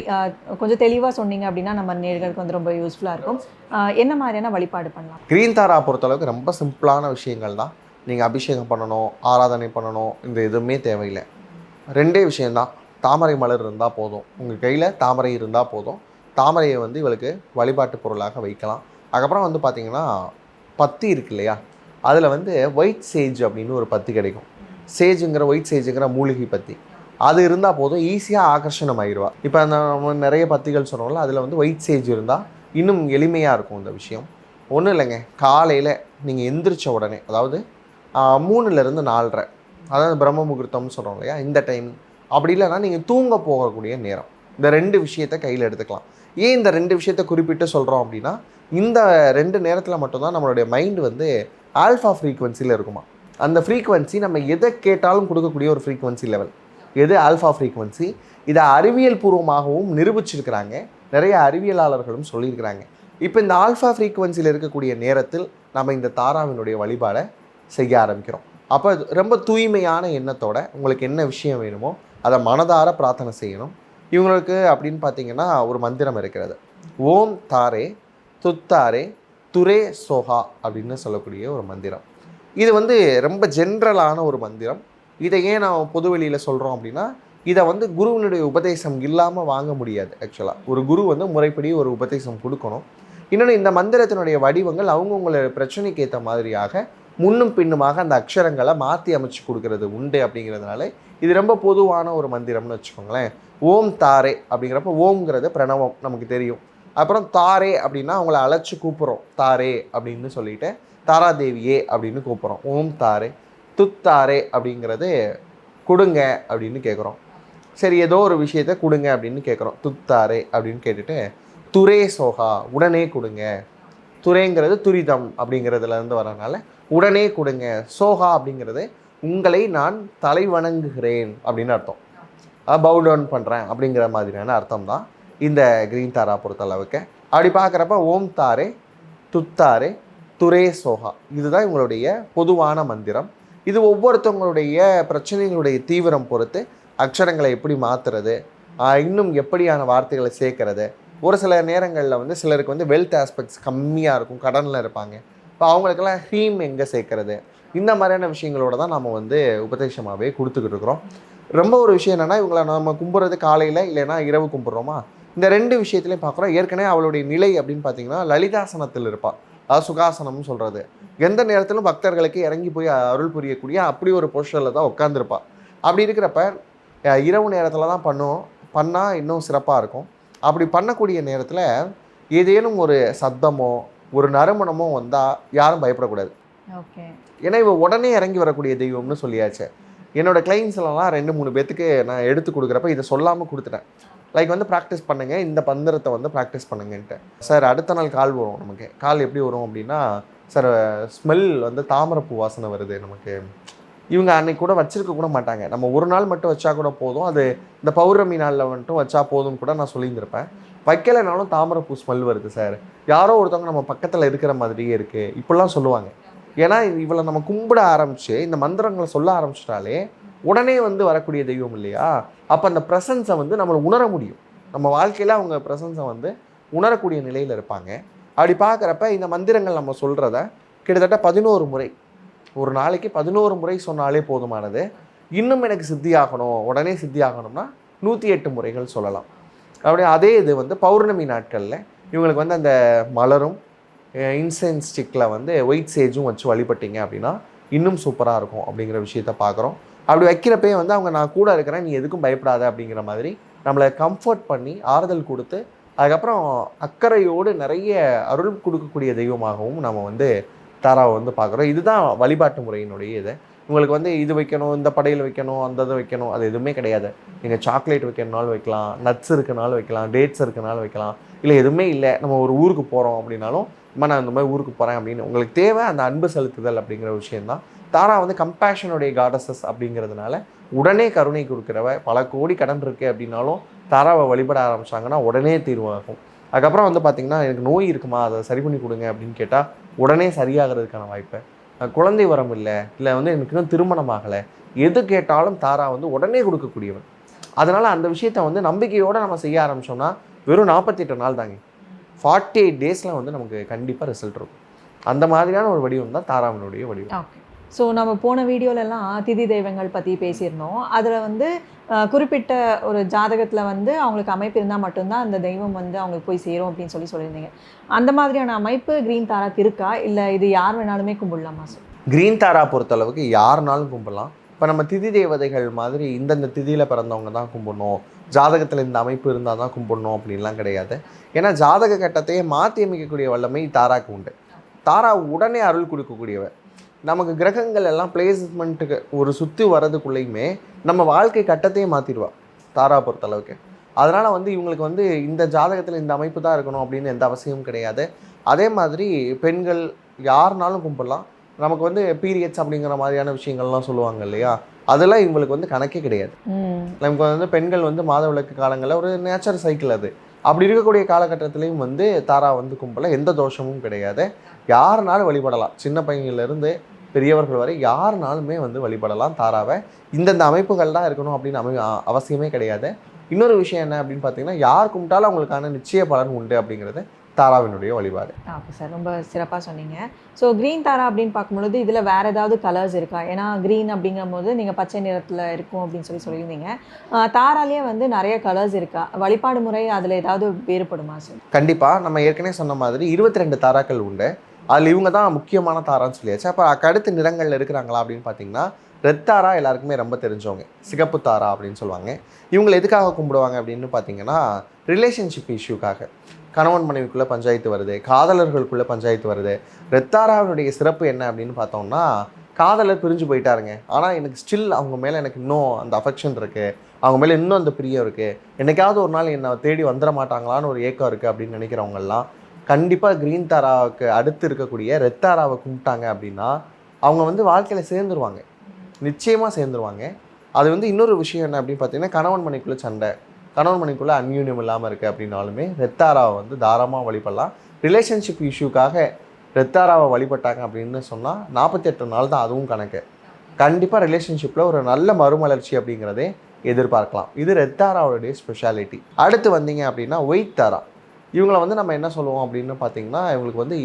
கொஞ்சம் தெளிவாக சொன்னீங்க அப்படின்னா நம்ம நேயர்களுக்கு வந்து ரொம்ப யூஸ்ஃபுல்லாக இருக்கும். என்ன மாதிரியான வழிபாடு பண்ணலாம்? கிரீன் தாரா பொறுத்தளவுக்கு ரொம்ப சிம்பிளான விஷயங்கள் தான். நீங்கள் அபிஷேகம் பண்ணணும், ஆராதனை பண்ணணும், இந்த எதுவுமே தேவையில்லை. 2 விஷயந்தான். தாமரை மலர் இருந்தால் போதும், உங்கள் கையில் தாமரை இருந்தால் போதும். தாமரையை வந்து இவளுக்கு வழிபாட்டு பொருளாக வைக்கலாம். அதுக்கப்புறம் வந்து பார்த்திங்கன்னா பத்தி இருக்கு இல்லையா, அதில் வந்து ஒயிட் சேஜ் அப்படின்னு ஒரு பத்தி கிடைக்கும். சேஜுங்கிற ஒயிட் சேஜுங்கிற மூலிகை பத்தி அது இருந்தால் போதும், ஈஸியாக ஆகர்ஷணம் ஆயிடுவா. இப்போ நம்ம நிறைய பத்திகள் சொன்னோம்ல, அதில் வந்து ஒயிட் சேஜ் இருந்தால் இன்னும் எளிமையாக இருக்கும் இந்த விஷயம். ஒன்றும் இல்லைங்க, காலையில் நீங்கள் எந்திரிச்ச உடனே, அதாவது 3லேருந்து 4:30, அதாவது பிரம்ம முகூர்த்தம்னு சொல்கிறோம் இல்லையா, இந்த டைம். அப்படி இல்லைன்னா நீங்கள் தூங்க போகக்கூடிய நேரம். இந்த 2 விஷயத்தை கையில் எடுத்துக்கலாம். ஏன் இந்த 2 விஷயத்தை குறிப்பிட்டு சொல்கிறோம் அப்படின்னா, இந்த 2 நேரத்தில் மட்டும்தான் நம்மளுடைய மைண்டு வந்து ஆல்ஃபா ஃப்ரீக்வன்சியில் இருக்குமா. அந்த ஃப்ரீக்வன்சி நம்ம எதை கேட்டாலும் கொடுக்கக்கூடிய ஒரு ஃப்ரீக்வன்சி லெவல் எது, ஆல்ஃபா ஃப்ரீக்வன்சி. இதை அறிவியல் பூர்வமாகவும் நிரூபிச்சிருக்கிறாங்க, நிறைய அறிவியலாளர்களும் சொல்லியிருக்கிறாங்க. இப்போ இந்த ஆல்ஃபா ஃப்ரீக்வன்சியில் இருக்கக்கூடிய நேரத்தில் நம்ம இந்த தாராவினுடைய வழிபாடை செய்ய ஆரம்பிக்கிறோம். அப்போ ரொம்ப தூய்மையான எண்ணத்தோட உங்களுக்கு என்ன விஷயம் வேணுமோ அதை மனதார பிரார்த்தனை செய்யணும். இவங்களுக்கு அப்படின்னு பார்த்தீங்கன்னா ஒரு மந்திரம் இருக்கிறது, ஓம் தாரே துத்தாரே துரே சோஹா அப்படின்னு சொல்லக்கூடிய ஒரு மந்திரம். இது வந்து ரொம்ப ஜென்ரலான ஒரு மந்திரம். இதை ஏன் நான் பொதுவெளியில் சொல்கிறோம் அப்படின்னா, இதை வந்து குருவினுடைய உபதேசம் இல்லாமல் வாங்க முடியாது. ஆக்சுவலாக ஒரு குரு வந்து முறைப்படி ஒரு உபதேசம் கொடுக்கணும். இன்னொன்று, இந்த மந்திரத்தினுடைய வடிவங்கள் அவங்கவுங்களோட பிரச்சனைக்கு ஏற்ற மாதிரியாக முன்னும் பின்னுமாக அந்த அக்ஷரங்களை மாற்றி அமைச்சு கொடுக்கறது உண்டு. அப்படிங்கிறதுனால இது ரொம்ப பொதுவான ஒரு மந்திரம்னு வச்சுக்கோங்களேன். ஓம் தாரே அப்படிங்கிறப்ப ஓம்ங்கிறது பிரணவம் நமக்கு தெரியும். அப்புறம் தாரே அப்படின்னா அவங்கள அழைச்சி கூப்பிட்றோம், தாரே அப்படின்னு சொல்லிட்டு தாராதேவியே அப்படின்னு கூப்பிட்றோம். ஓம் தாரே. துத்தாரே அப்படிங்கிறது கொடுங்க அப்படின்னு கேட்குறோம். சரி, ஏதோ ஒரு விஷயத்த கொடுங்க அப்படின்னு கேட்குறோம். துத்தாரே அப்படின்னு கேட்டுட்டு துரே சோகா, உடனே கொடுங்க. துரேங்கிறது துரிதம் அப்படிங்கிறதுலேருந்து வரனால உடனே கொடுங்க. சோகா அப்படிங்கிறது உங்களை நான் தலை வணங்குகிறேன் அப்படின்னு அர்த்தம். பவு டவுன் பண்ணுறேன் அப்படிங்கிற மாதிரியான அர்த்தம் தான் இந்த கிரீன் தாரா பொறுத்தளவுக்கு. அப்படி பார்க்குறப்ப ஓம் தாரே துத்தாரே துரே சோகா, இதுதான் இவங்களுடைய பொதுவான மந்திரம். இது ஒவ்வொருத்தவங்களுடைய பிரச்சனைகளுடைய தீவிரம் பொறுத்து அக்ஷரங்களை எப்படி மாற்றுறது, இன்னும் எப்படியான வார்த்தைகளை சேர்க்கறது. ஒரு சில நேரங்களில் வந்து சிலருக்கு வந்து வெல்த் ஆஸ்பெக்ட்ஸ் கம்மியாக இருக்கும், கடனில் இருப்பாங்க. இப்போ அவங்களுக்கெல்லாம் ஹீம் எங்கே சேர்க்கறது, இந்த மாதிரியான விஷயங்களோட தான் நம்ம வந்து உபதேசமாகவே கொடுத்துக்கிட்டு இருக்கிறோம். ரொம்ப ஒரு விஷயம் என்னென்னா, இவங்களை நம்ம கும்பிட்றது காலையில் இல்லைன்னா இரவு கும்பிட்றோமா, இந்த 2 விஷயத்துலையும் பார்க்குறோம். ஏற்கனவே அவளுடைய நிலை அப்படின்னு பார்த்தீங்கன்னா லலிதாசனத்தில் இருப்பாள், அதாவது சுகாசனம்னு சொல்கிறது. எந்த நேரத்திலும் பக்தர்களுக்கு இறங்கி போய் அருள் புரியக்கூடிய அப்படி ஒரு பொசிஷனில் தான் உட்காந்துருப்பாள். அப்படி இருக்கிறப்ப இரவு நேரத்தில் தான் பண்ணால் இன்னும் சிறப்பாக இருக்கும். அப்படி பண்ணக்கூடிய நேரத்தில் ஏதேனும் ஒரு சத்தமோ ஒரு நறுமணமோ வந்தால் யாரும் பயப்படக்கூடாது. ஓகே, ஏன்னா இவ உடனே இறங்கி வரக்கூடிய தெய்வம்னு சொல்லியாச்சு. என்னோடய கிளைண்ட்ஸ்லாம் 2-3 பேத்துக்கு நான் எடுத்து கொடுக்குறப்ப இதை சொல்லாமல் கொடுத்துட்டேன். லைக் வந்து ப்ராக்டிஸ் பண்ணுங்கள், இந்த பந்திரத்தை வந்து ப்ராக்டிஸ் பண்ணுங்கன்ட்டு. சார் அடுத்த நாள் கால் வரும் நமக்கு. கால் எப்படி வரும் அப்படின்னா, சார் ஸ்மெல் வந்து தாமரைப்பூ வாசனை வருது நமக்கு. இவங்க அன்னைக்கு கூட வச்சிருக்க கூட மாட்டாங்க. நம்ம ஒரு நாள் மட்டும் வச்சா கூட போதும், அது இந்த பௌர்ணமி நாளில் மட்டும் வச்சா போதும்னு கூட நான் சொல்லியிருந்திருப்பேன். வைக்கலைனாலும் தாமரைப்பூ ஸ்மெல் வருது சார், யாரோ ஒருத்தவங்க நம்ம பக்கத்தில் இருக்கிற மாதிரியே இருக்குது, இப்படிலாம் சொல்லுவாங்க. ஏன்னா இவளை நம்ம கும்பிட ஆரம்பித்து இந்த மந்திரங்களை சொல்ல ஆரம்பிச்சிட்டாலே உடனே வந்து வரக்கூடிய தெய்வம் இல்லையா. அப்போ அந்த ப்ரெசன்ஸை வந்து நம்மளை உணர முடியும். நம்ம வாழ்க்கையில் அவங்க ப்ரெசன்ஸை வந்து உணரக்கூடிய நிலையில் இருப்பாங்க. அப்படி பார்க்குறப்ப இந்த மந்திரங்கள் நம்ம சொல்கிறத கிட்டத்தட்ட 11 முறை, ஒரு நாளைக்கு 11 முறை சொன்னாலே போதுமானது. இன்னும் எனக்கு சித்தியாகணும், உடனே சித்தியாகணும்னா 108 முறைகள் சொல்லலாம். அப்படியே அதே இது வந்து பௌர்ணமி நாட்களில் இவங்களுக்கு வந்து அந்த மலரும் இன்சென்ஸ் ஸ்டிக்கில் வந்து ஒயிட் சேஜும் வச்சு வழிபட்டிங்க அப்படின்னா இன்னும் சூப்பராக இருக்கும் அப்படிங்கிற விஷயத்த பார்க்குறோம். அப்படி வைக்கிறப்பே வந்து அவங்க நான் கூட இருக்கிறேன், நீ எதுக்கும் பயப்படாத அப்படிங்கிற மாதிரி நம்மளை கம்ஃபர்ட் பண்ணி ஆறுதல் கொடுத்து அதுக்கப்புறம் அக்கறையோடு நிறைய அருள் கொடுக்கக்கூடிய தெய்வமாகவும் நம்ம வந்து தாராவை வந்து பார்க்குறோம். இதுதான் வழிபாட்டு முறையினுடைய இது. உங்களுக்கு வந்து இது வைக்கணும், இந்த படையில் வைக்கணும், அந்த இது வைக்கணும், அது எதுவுமே கிடையாது. நீங்கள் சாக்லேட் வைக்கணுனாலும் வைக்கலாம், நட்ஸ் இருக்கனாலும் வைக்கலாம், டேட்ஸ் இருக்கனாலும் வைக்கலாம். இல்லை எதுவுமே இல்லை, நம்ம ஒரு ஊருக்கு போகிறோம் அப்படின்னாலும், நான் இந்த மாதிரி ஊருக்கு போகிறேன் அப்படின்னு உங்களுக்கு தேவை அந்த அன்பு செலுத்துதல் அப்படிங்கிற விஷயந்தான். தாரா வந்து கம்பேஷனுடைய காடஸஸ் அப்படிங்கிறதுனால உடனே கருணை கொடுக்குறவ. பல கோடி கடன் இருக்குது அப்படின்னாலும் தாராவை வழிபட ஆரம்பிச்சாங்கன்னா உடனே தீர்வாகும். அதுக்கப்புறம் வந்து பார்த்திங்கன்னா, எனக்கு நோய் இருக்குமா, அதை சரி பண்ணி கொடுங்க அப்படின்னு கேட்டால் உடனே சரியாகிறதுக்கான வாய்ப்பு. குழந்தை வரம் இல்லை வந்து எனக்கு இன்னும் திருமணம் ஆகலை, எது கேட்டாலும் தாரா வந்து உடனே கொடுக்கக்கூடியவன். அதனால் அந்த விஷயத்தை வந்து நம்பிக்கையோடு நம்ம செய்ய ஆரம்பித்தோம்னா வெறும் 48 நாள் தாங்க, 48 டேஸில் வந்து நமக்கு கண்டிப்பாக ரிசல்ட் இருக்கும். அந்த மாதிரியான ஒரு வடிவம் தான் தாராவினுடைய வடிவம். ஓகே. ஸோ நம்ம போன வீடியோலலாம் திதி தெய்வங்கள் பற்றி பேசியிருந்தோம். அதில் வந்து குறிப்பிட்ட ஒரு ஜாதகத்தில் வந்து அவங்களுக்கு அமைப்பு இருந்தால் மட்டும்தான் அந்த தெய்வம் வந்து அவங்களுக்கு போய் சேரும் அப்படின்னு சொல்லியிருந்தீங்க. அந்த மாதிரியான அமைப்பு க்ரீன் தாராக்கு இருக்கா, இல்லை இது யார் வேணாலுமே கும்பிடலாமா சார்? க்ரீன் தாரா பொறுத்தளவுக்கு யாருனாலும் கும்பிடலாம். இப்போ நம்ம திதி தேவதைகள் மாதிரி இந்தந்த திதியில் பிறந்தவங்க தான் கும்பிடணும், ஜாதகத்தில் இந்த அமைப்பு இருந்தால் தான் கும்பிடணும் அப்படின்லாம் கிடையாது. ஏன்னா ஜாதக கட்டத்தையே மாற்றி அமைக்கக்கூடிய வல்லமை தாராக்கு உண்டு. தாரா உடனே அருள் கொடுக்கக்கூடியவர். நமக்கு கிரகங்கள் எல்லாம் பிளேஸ்மெண்ட்டுக்கு ஒரு சுற்றி வர்றதுக்குள்ளேயுமே நம்ம வாழ்க்கை கட்டத்தையே மாற்றிடுவா தாரா பொறுத்தளவுக்கு. அதனால் வந்து இவங்களுக்கு வந்து இந்த ஜாதகத்தில் இந்த அமைப்பு தான் இருக்கணும் அப்படின்னு எந்த அவசியமும் கிடையாது. அதே மாதிரி பெண்கள் யாருனாலும் கும்பிடலாம். நமக்கு வந்து பீரியட்ஸ் அப்படிங்கிற மாதிரியான விஷயங்கள்லாம் சொல்லுவாங்க இல்லையா, அதெல்லாம் இவங்களுக்கு வந்து கணக்கே கிடையாது. நமக்கு வந்து பெண்கள் வந்து மாதவிலக்கு காலங்களில் ஒரு நேச்சர் சைக்கிள் அது. அப்படி இருக்கக்கூடிய காலகட்டத்திலையும் வந்து தாரா வந்து கும்பல எந்த தோஷமும் கிடையாது. யாருனாலும் வழிபடலாம், சின்ன பையன்லேருந்து பெரியவர்கள் வரை யாருனாலுமே வந்து வழிபடலாம் தாராவை. இந்தந்த அமைப்புகள் தான் இருக்கணும் அப்படின்னு அவசியமே கிடையாது. இன்னொரு விஷயம் என்ன அப்படின்னு பார்த்தீங்கன்னா, யார் கும்பிட்டாலும் அவங்களுக்கான நிச்சய பலன் உண்டு அப்படிங்கிறது தாராவினுடைய வழிபாடு. ஓகே சார், ரொம்ப சிறப்பாக சொன்னீங்க. ஸோ க்ரீன் தாரா அப்படின்னு பார்க்கும்பொழுது இதில் வேறு ஏதாவது கலர்ஸ் இருக்கா? ஏன்னா க்ரீன் அப்படிங்கும்போது நீங்கள் பச்சை நிறத்தில் இருக்கும் அப்படின்னு சொல்லியிருந்தீங்க. தாராலேயே வந்து நிறைய கலர்ஸ் இருக்கா? வழிபாடு முறை அதில் ஏதாவது வேறுபடுமா சார்? கண்டிப்பாக. நம்ம ஏற்கனவே சொன்ன மாதிரி 22 தாராக்கள் உண்டு. அதில் இவங்க தான் முக்கியமான தாரான்னு சொல்லியாச்சு. அப்போ அடுத்த நிறங்களில் இருக்கிறாங்களா அப்படின்னு பார்த்தீங்கன்னா, ரெட் தாரா எல்லாருக்குமே ரொம்ப தெரிஞ்சவங்க, சிகப்பு தாரா அப்படின்னு சொல்லுவாங்க. இவங்களை எதுக்காக கும்பிடுவாங்க அப்படின்னு பார்த்தீங்கன்னா, ரிலேஷன்ஷிப் இஷ்யூக்காக. கணவன் மனைவிக்குள்ளே பஞ்சாயத்து வருது, காதலர்களுக்குள்ளே பஞ்சாயத்து வருது. ரெட் தாராவினுடைய சிறப்பு என்ன அப்படின்னு பார்த்தோம்னா, காதலர் பிரிஞ்சு போயிட்டாருங்க, ஆனால் எனக்கு ஸ்டில் அவங்க மேலே எனக்கு இன்னும் அந்த அஃபெக்ஷன் இருக்குது, அவங்க மேலே இன்னும் அந்த பிரியம் இருக்குது, என்னைக்காவது ஒரு நாள் என்னை தேடி வந்துட மாட்டாங்களான்னு ஒரு ஏக்கம் இருக்குது அப்படின்னு நினைக்கிறவங்கெல்லாம் கண்டிப்பாக க்ரீன் தாராவுக்கு அடுத்து இருக்கக்கூடிய ரெட் தாராவை கும்பிட்டாங்க அப்படின்னா அவங்க வந்து வாழ்க்கையில் சேர்ந்துருவாங்க, நிச்சயமாக சேர்ந்துருவாங்க. அது வந்து இன்னொரு விஷயம் என்ன அப்படின்னு பார்த்தீங்கன்னா, கணவன் மனைக்குள்ளே சண்டை, கணவன் மனைக்குள்ளே அன்யூனியம் இல்லாமல் இருக்குது அப்படின்னாலுமே ரெட் தாராவை வந்து தாராளமாக வழிபடலாம். ரிலேஷன்ஷிப் இஷ்யூக்காக ரெட் தாராவை வழிபட்டாங்க அப்படின்னு சொன்னால் 48 நாள் தான் அதுவும் கணக்கு. கண்டிப்பாக ரிலேஷன்ஷிப்பில் ஒரு நல்ல மறுமலர்ச்சி அப்படிங்கிறதே எதிர்பார்க்கலாம். இது ரெட் தாராவுடைய ஸ்பெஷாலிட்டி. அடுத்து வந்தீங்க அப்படின்னா ஒயிட் தாரா. இவங்களை வந்து நம்ம என்ன சொல்லுவோம் அப்படின்னு பார்த்தீங்கன்னா, இவங்களுக்கு வந்து